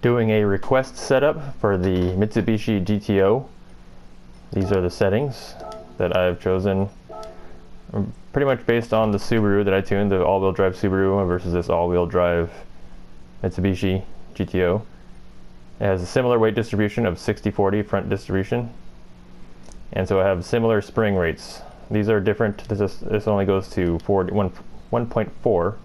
Doing a request setup for the Mitsubishi GTO. These are the settings that I've chosen, pretty much based on the Subaru that I tuned, the all-wheel drive Subaru versus this all-wheel drive Mitsubishi GTO. It has a similar weight distribution of 60-40 front distribution, and so I have similar spring rates. These are different. This only goes to 1.4.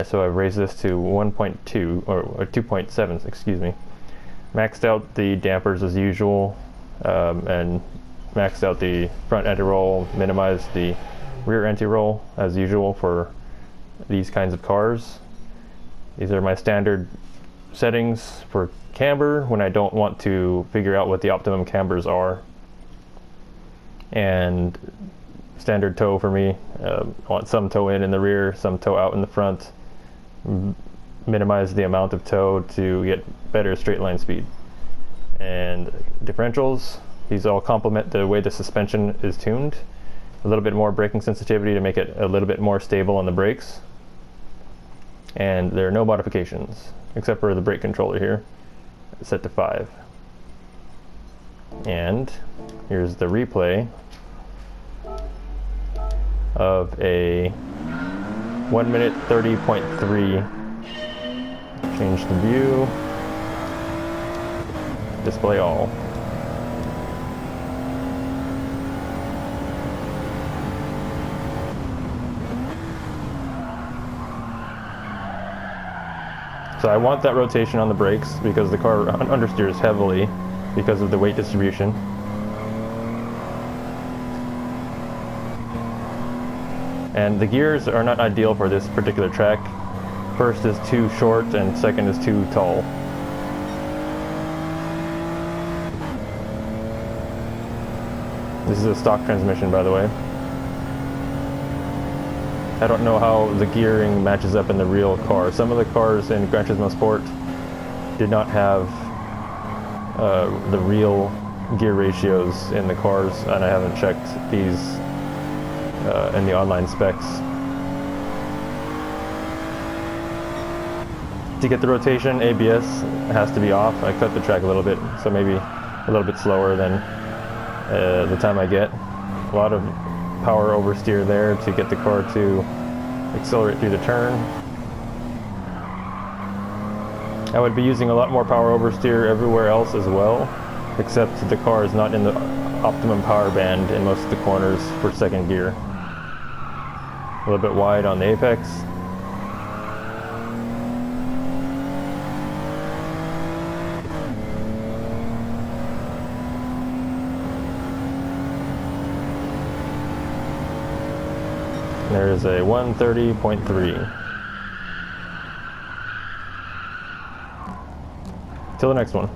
So I've raised this to 1.2 or 2.7, excuse me. Maxed out the dampers as usual, and maxed out the front anti-roll, minimized the rear anti-roll as usual for these kinds of cars. These are my standard settings for camber when I don't want to figure out what the optimum cambers are. And standard toe for me, I want some toe in the rear, some toe out in the front. Minimize the amount of toe to get better straight line speed. And differentials, these all complement the way the suspension is tuned. A little bit more braking sensitivity to make it a little bit more stable on the brakes. And there are no modifications except for the brake controller here, set to 5. And here's the replay of a 1 minute 30.3. Change the view. Display all. So I want that rotation on the brakes because the car understeers heavily because of the weight distribution. And the gears are not ideal for this particular track. First is too short and second is too tall. This is a stock transmission, by the way. I don't know how the gearing matches up in the real car. Some of the cars in Gran Turismo Sport did not have the real gear ratios in the cars, and I haven't checked these in the online specs. To get the rotation, ABS has to be off. I cut the track a little bit, so maybe a little bit slower than the time I get. A lot of power oversteer there to get the car to accelerate through the turn. I would be using a lot more power oversteer everywhere else as well, except the car is not in the optimum power band in most of the corners for second gear. A little bit wide on the apex. There is a 130.3. Till the next one.